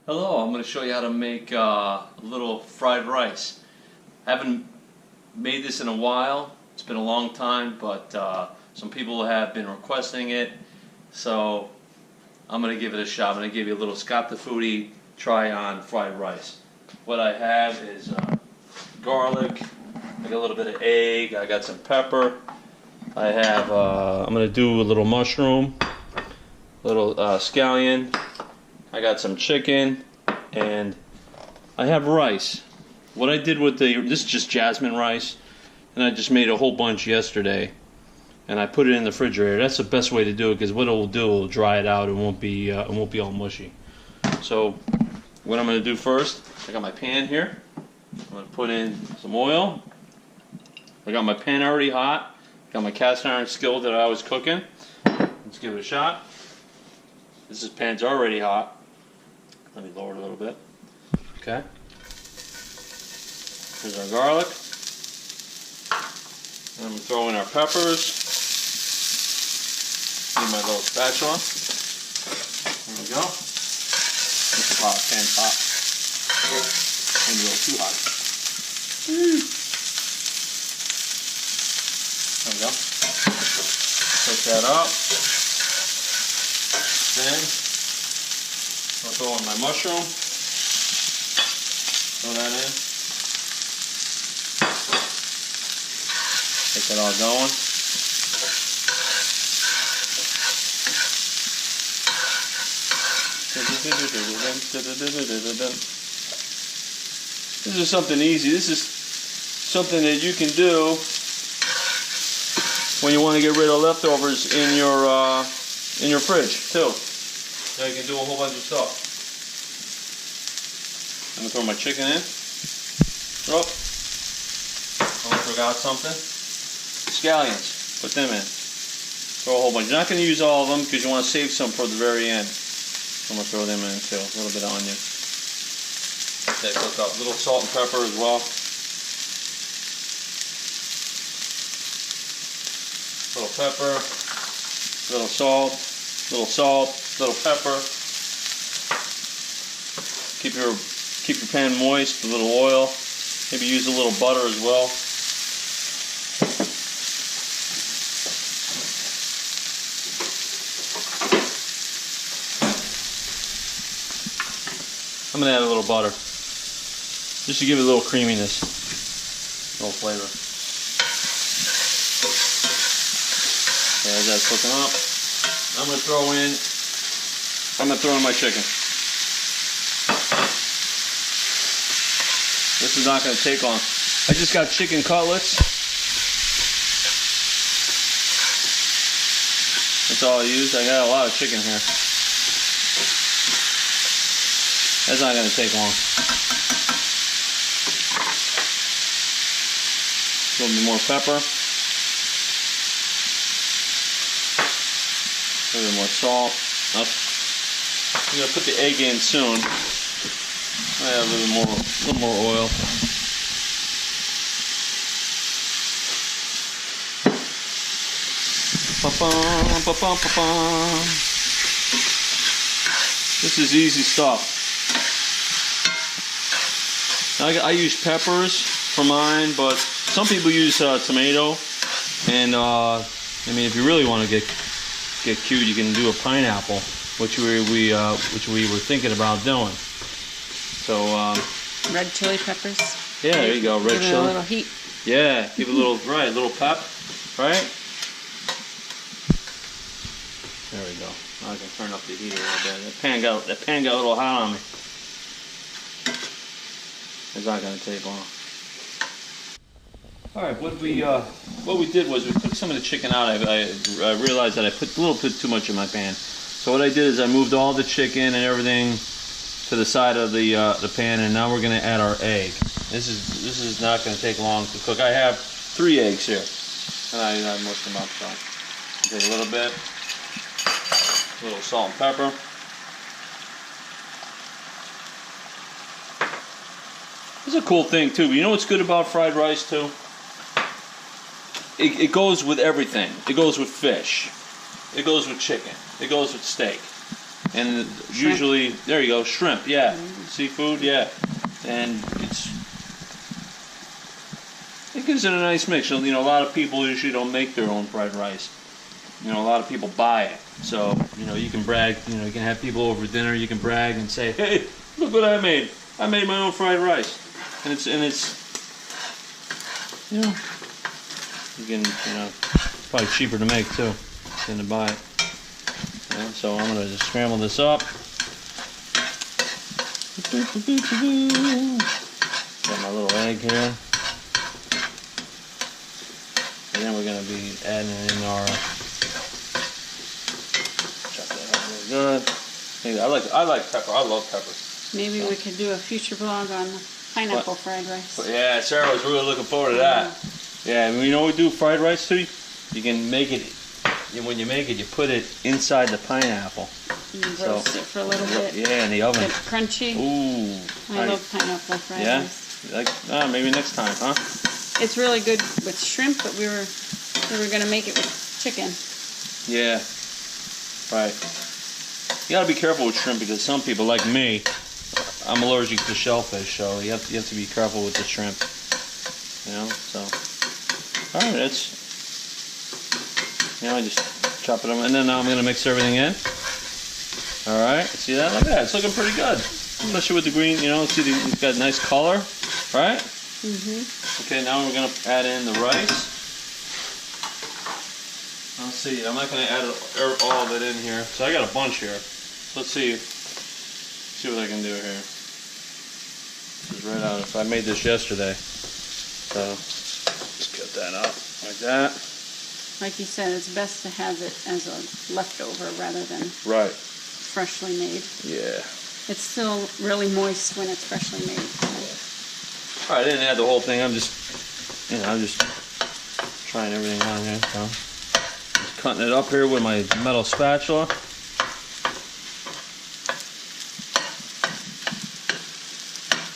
Hello, I'm going to show you how to make a little fried rice. I haven't made this in a while. It's been a long time, but some people have been requesting it, so I'm going to give it a shot. I'm going to give you a little Scott the Foodie try on fried rice. What I have is garlic, I got a little bit of egg, I got some pepper, I have, I'm going to do a little mushroom, a little scallion, I got some chicken, and I have rice. What I did with this is just jasmine rice, and I just made a whole bunch yesterday, and I put it in the refrigerator. That's the best way to do it, because what it will do, it will dry it out. It won't be all mushy. So what I'm going to do first, I got my pan here. I'm going to put in some oil. I got my pan already hot. Got my cast iron skillet that I was cooking. Let's give it a shot. This pan's already hot. Let me lower it a little bit. Okay. Here's our garlic. And I'm going to throw in our peppers. Need my little spatula. There we go. It's a hot, pan's hot. Maybe a little too hot. There we go. Pick that up. Then I'll throw in my mushroom. Throw that in. Get that all going. This is something easy. This is something that you can do when you want to get rid of leftovers in your fridge too. So you can do a whole bunch of stuff. I'm going to throw my chicken in. Oh, I forgot something. Scallions. Put them in. Throw a whole bunch. You're not going to use all of them because you want to save some for the very end. I'm going to throw them in too. A little bit of onion. Let that cook up. A little salt and pepper as well. A little pepper. A little salt. Little salt, little pepper. Keep your pan moist, a little oil. Maybe use a little butter as well. I'm going to add a little butter, just to give it a little creaminess, a little flavor. Okay, as that's cooking up, I'm going to throw in my chicken. This is not going to take long. I just got chicken cutlets. That's all I used. I got a lot of chicken here. That's not going to take long. A little bit more pepper. A little bit more salt. I'm going to put the egg in soon. I have a little more oil. This is easy stuff. I use peppers for mine, but some people use tomato. And I mean, if you really want to get cute, you can do a pineapple, which we were thinking about doing. So red chili peppers. Yeah, there you go, red chili. Give it a little heat. Yeah, give it a little little pep, right? There we go. Now I can turn up the heat a little bit. That pan got a little hot on me. It's not going to take long. All right, what we did was we took some of the chicken out. I realized that I put a little bit too much in my pan. So what I did is I moved all the chicken and everything to the side of the pan, and now we're going to add our egg. This is not going to take long to cook. I have 3 eggs here, and I mushed them up. So take a little bit, a little salt and pepper. This is a cool thing too. But you know what's good about fried rice too? It goes with everything. It goes with fish. It goes with chicken. It goes with steak. And usually, there you go, shrimp, yeah. Seafood, yeah. And it gives it a nice mix. You know, a lot of people usually don't make their own fried rice. You know, a lot of people buy it. So, you know, you can brag, you know, you can have people over dinner, you can brag and say, hey, look what I made. I made my own fried rice. And it's, you know, you can, you know, probably cheaper to make too than to buy it. You know, so I'm gonna just scramble this up. Got my little egg here. And then we're gonna be adding in our, chop that up really good. I like pepper. I love pepper. Maybe we could do a future vlog on pineapple fried rice. But yeah, Sarah was really looking forward to that. Yeah, and you know what we do fried rice too? You can make it, and when you make it, you put it inside the pineapple. And roast it for a little bit. Yeah, in the oven. Get it crunchy. Ooh. I love pineapple fried rice. Yeah? Like, maybe next time, huh? It's really good with shrimp, but we were gonna make it with chicken. Yeah. Right. You gotta be careful with shrimp because some people, like me, I'm allergic to shellfish, so you have to be careful with the shrimp. You know, so. Alright, that's, you know, I just chop it up, and then now I'm gonna mix everything in. Alright, see that? Look at that, it's looking pretty good. Especially with the green, you know, see it's got a nice color, right? Mm-hmm. Okay, now we're gonna add in the rice. Let's see, I'm not gonna add all of it in here. So I got a bunch here. Let's see what I can do here. This is right out. I made this yesterday. So just cut that up like that. Like you said, it's best to have it as a leftover rather than freshly made. Yeah. It's still really moist when it's freshly made. All right, I didn't add the whole thing. I'm just trying everything on here. So just cutting it up here with my metal spatula.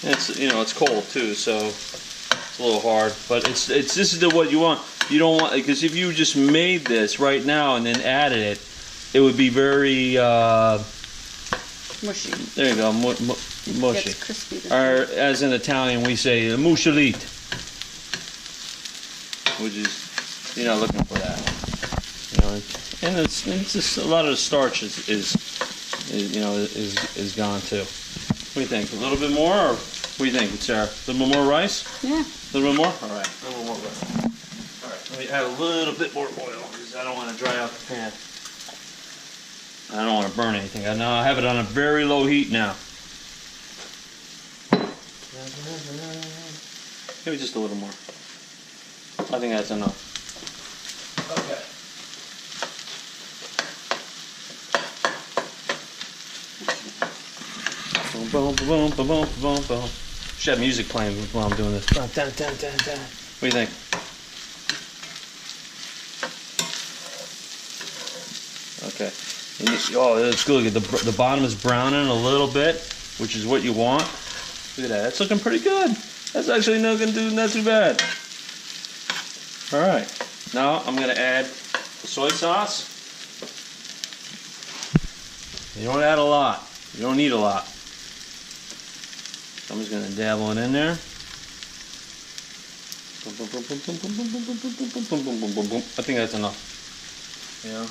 It's, you know, it's cold too, so it's a little hard. But this is what you want. You don't want, because if you just made this right now and then added it, it would be very mushy. There you go, mushy. Gets crispy. Or as in Italian we say mushelite, which is, you're not looking for that. You know, and it's just a lot of the starch is gone too. What do you think? A little bit more, or what do you think, Sarah? A little bit more rice? Yeah. A little bit more? All right. A little more rice. All right. Let me add a little bit more oil because I don't want to dry out the pan. I don't want to burn anything. Now I have it on a very low heat now. Maybe just a little more. I think that's enough. Okay. Boom, boom, boom, boom, boom, boom, boom. Should have music playing while I'm doing this. Dun, dun, dun, dun, dun. What do you think? Okay. Oh, it's good. The bottom is browning a little bit, which is what you want. Look at that. That's looking pretty good. That's actually not too bad. All right. Now I'm going to add the soy sauce. You don't add a lot. You don't need a lot. So I'm just going to dabble it in there. I think that's enough. Yeah.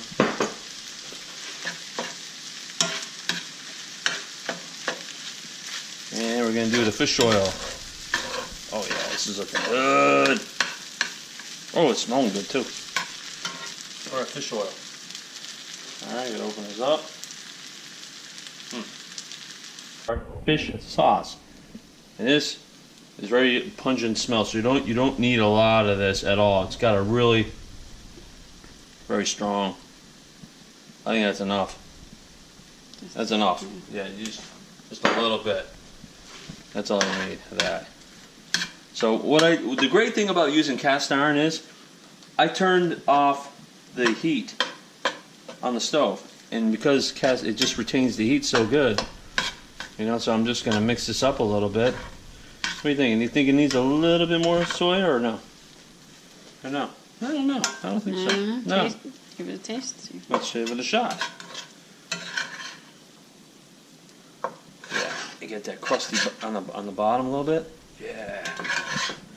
And we're going to do the fish oil. Oh yeah, this is looking good. Oh, it's smelling good too. All right, fish oil. All right, gonna open this up. Our fish sauce, and this is very pungent smell. So you don't need a lot of this at all. It's got a really very strong. I think that's enough. That's enough. Yeah, just a little bit. That's all I need for that. So the great thing about using cast iron is I turned off the heat on the stove, and because it just retains the heat so good, you know. So I'm just going to mix this up a little bit. What do you think? You think it needs a little bit more soy or no? Or no? I don't know. I don't think so. No. Give it a taste. Let's give it a shot. I get that crusty on the bottom a little bit. Yeah,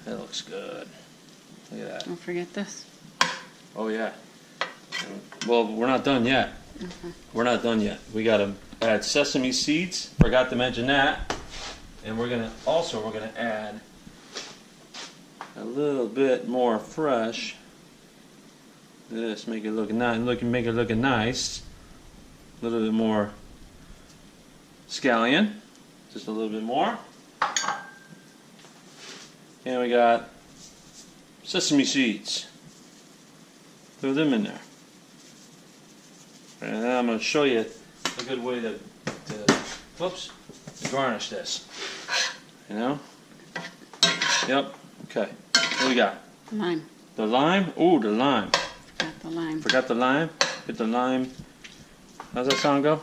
that looks good. Look at that. Don't forget this. Oh yeah. Well, we're not done yet. Okay. We're not done yet. We gotta add sesame seeds. Forgot to mention that. And we're gonna add a little bit more fresh. This make it look nice. Make it look nice. A little bit more scallion. Just a little bit more. And we got sesame seeds. Throw them in there. And then I'm going to show you a good way to garnish this. You know? Yep. Okay. What do we got? Lime. The lime? Ooh, the lime. Got the lime. Forgot the lime? Put the lime. How's that sound go?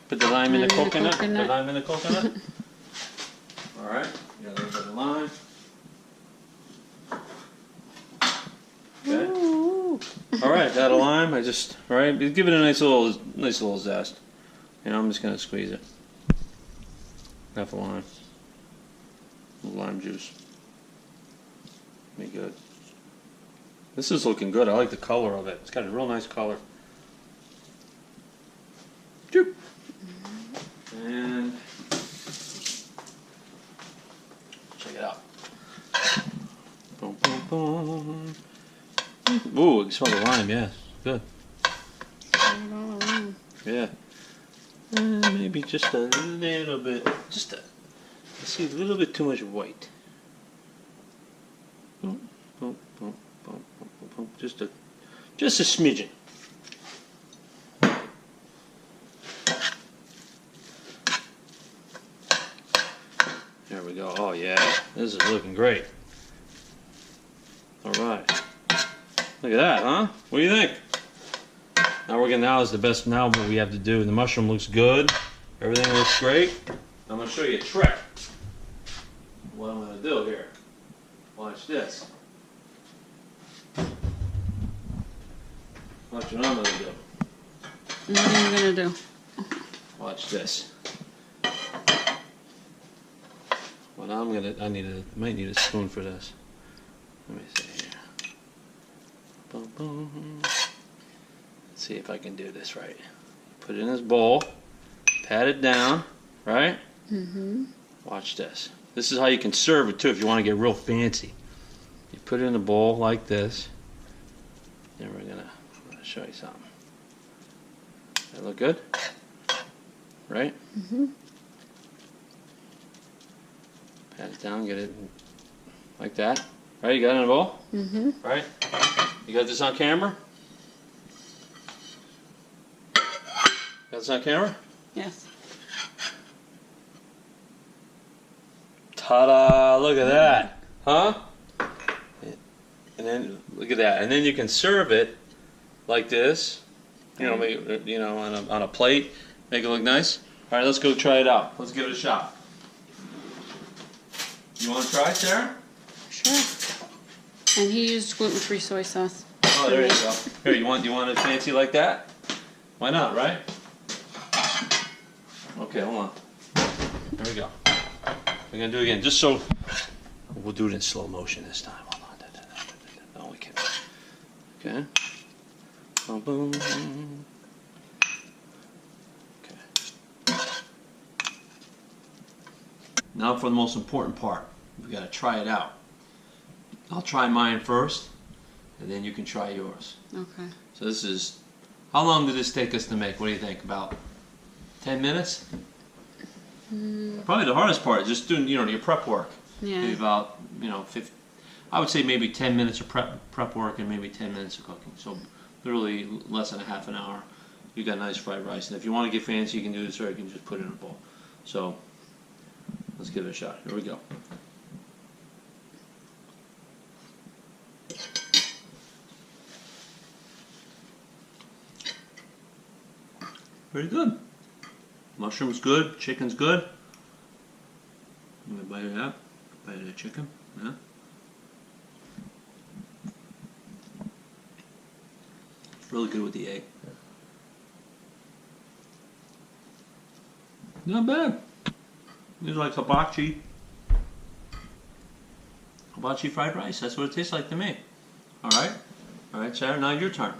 Put the lime in the coconut. The lime in the coconut. Alright. Got a little bit of lime. Okay. Alright, got a lime. Alright, give it a nice little zest. You know, I'm just gonna squeeze it. Half a lime. A little lime juice. Be good. This is looking good. I like the color of it. It's got a real nice color. Choop. And check it out. Boom, boom, boom. Ooh, you can smell the lime, yeah. Good. Yeah. Maybe just a little bit. I see a little bit too much white. Boom, boom, boom, boom, boom, boom. Just a smidgen. There we go. Oh yeah, this is looking great. All right. Look at that, huh? What do you think? Now is the best. Now what we have to do. The mushroom looks good. Everything looks great. I'm going to show you a trick. What I'm going to do here. Watch this. Watch what I'm going to do. What are you going to do? Watch this. What I'm going to, might need a spoon for this. Let me see here. Boom, boom. Let's see if I can do this right. Put it in this bowl. Pat it down. Right? Mm-hmm. Watch this. This is how you can serve it too if you want to get real fancy. You put it in a bowl like this. Then I'm gonna show you something. That look good? Right? Mm-hmm. Pat it down, get it like that. Right? You got it in a bowl? Mm-hmm. Right? You got this on camera? Got this on camera? Yes. Ta-da! Look at that, huh? And then look at that, and then you can serve it like this. You know, on a plate, make it look nice. All right, let's go try it out. Let's give it a shot. You want to try it, Sarah? Sure. And he used gluten-free soy sauce. Oh, there you go. Here, you want it fancy like that? Why not, right? Okay, hold on. There we go. We're going to do it again, just so... We'll do it in slow motion this time. Hold on. No, we can't. Okay. Boom, boom. Okay. Now for the most important part. We've got to try it out. I'll try mine first, and then you can try yours. Okay. So this is... How long did this take us to make? What do you think? About 10 minutes? Probably the hardest part is just doing, your prep work. Yeah. Maybe about, 50, I would say maybe 10 minutes of prep work and maybe 10 minutes of cooking. So literally less than a half an hour. You got nice fried rice. And if you want to get fancy, you can do this, or you can just put it in a bowl. So let's give it a shot. Here we go. Pretty good. Mushroom's good, chicken's good. I'm gonna bite it up. Bite of the chicken, yeah. It's really good with the egg. Not bad. It's like hibachi. Hibachi fried rice. That's what it tastes like to me. All right. All right, Sarah. Now your turn.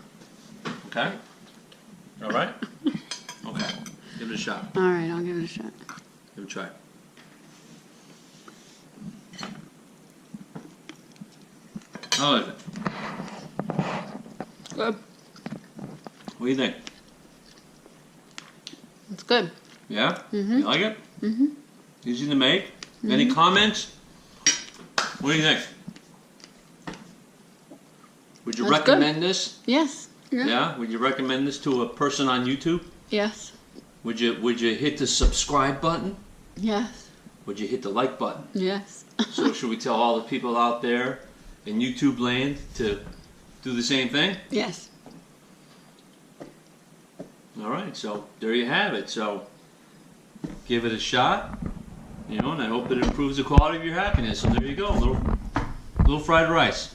Okay. All right. Okay. Give it a shot. All right, I'll give it a shot. Give it a try. How is it? Good. What do you think? It's good. Yeah? Mm-hmm. You like it? Mm-hmm. Easy to make? Mm-hmm. Any comments? What do you think? Would you That's recommend good. this? Yes. Yeah? Would you recommend this to a person on YouTube? Yes. Would you hit the subscribe button? Yes. Would you hit the like button? Yes. So should we tell all the people out there in YouTube land to do the same thing? Yes. All right, so there you have it. So give it a shot, and I hope it improves the quality of your happiness. So there you go, little fried rice.